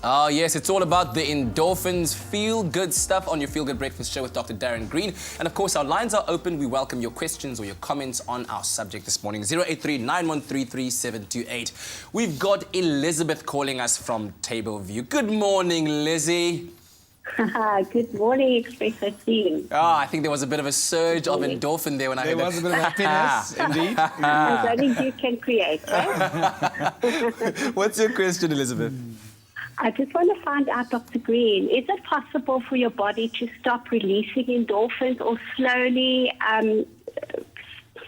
Oh, yes, it's all about the endorphins, feel-good stuff on your Feel Good Breakfast show with Dr. Darren Green. And of course, our lines are open. We welcome your questions or your comments on our subject this morning. 083-9133-728. We've got Elizabeth calling us from Tableview. Good morning, Lizzie. Good morning, Expresso team. I think there was a bit of a surge of endorphin there when I heard that. There was a bit of happiness, indeed. As only you can create, right? What's your question, Elizabeth? I just want to find out, Dr. Green, is it possible for your body to stop releasing endorphins or slowly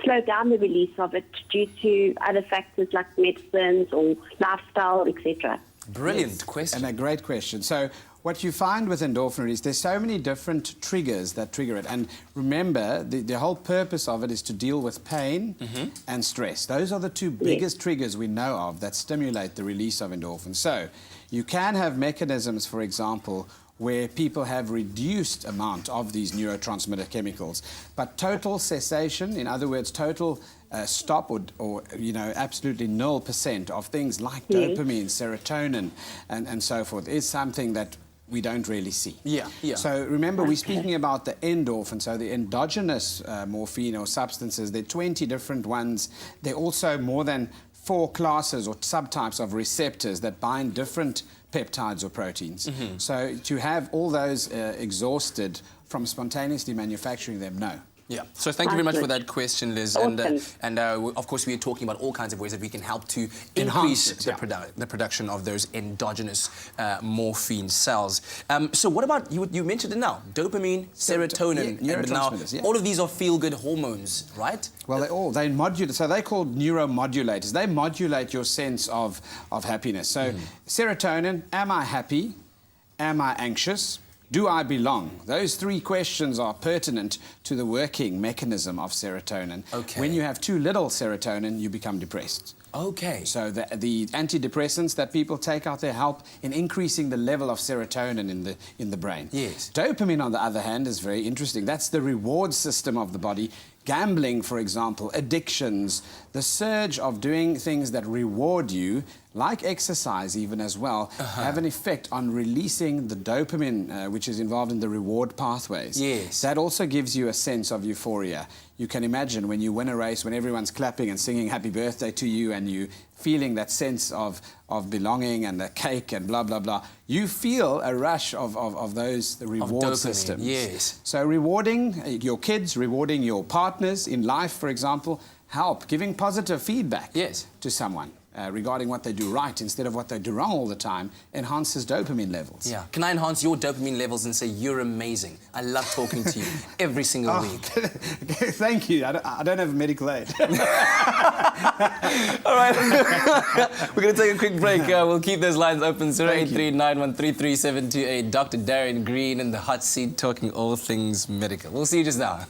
slow down the release of it due to other factors like medicines or lifestyle, etc.? Brilliant question. And a great question. So what you find with endorphin release, there's so many different triggers that trigger it. And remember, the whole purpose of it is to deal with pain and stress. Those are the two biggest triggers we know of that stimulate the release of endorphins. So you can have mechanisms, for example, where people have reduced amount of these neurotransmitter chemicals, but total cessation, in other words, total stop or absolutely 0% of things like dopamine, serotonin, and so forth is something that we don't really see. Yeah. So remember, we're speaking about the endorphin, so the endogenous morphine or substances. There are 20 different ones. There are also more than 4 classes or subtypes of receptors that bind different peptides or proteins. So to have all those exhausted from spontaneously manufacturing them, no. Yeah. So thank you very much for that question, Liz. Awesome. And of course, we are talking about all kinds of ways that we can help to increase the production of those endogenous morphine cells. So what about, you mentioned it now, dopamine, serotonin. Neurotransmitters, Now, all of these are feel-good hormones, right? Well, they modulate, so they're called neuromodulators. They modulate your sense of happiness. So serotonin, am I happy? Am I anxious? Do I belong? Those 3 questions are pertinent to the working mechanism of serotonin. Okay. When you have too little serotonin, you become depressed. Okay. So the antidepressants that people take out there help in increasing the level of serotonin in the brain. Yes. Dopamine, on the other hand, is very interesting. That's the reward system of the body. Gambling, for example, addictions, the surge of doing things that reward you, like exercise even as well, have an effect on releasing the dopamine, which is involved in the reward pathways. Yes. That also gives you a sense of euphoria. You can imagine when you win a race, when everyone's clapping and singing happy birthday to you and you feeling that sense of belonging and the cake and blah, blah, blah, you feel a rush of the reward dopamine, systems. yes. So rewarding your kids, rewarding your partners in life, for example, help, giving positive feedback to someone regarding what they do right instead of what they do wrong all the time enhances dopamine levels. Yeah. Can I enhance your dopamine levels and say you're amazing? I love talking to you every single week. Thank you. I don't have medical aid. All right. We're going to take a quick break. We'll keep those lines open. 083-9133-728. Dr. Darren Green in the hot seat talking all things medical. We'll see you just now.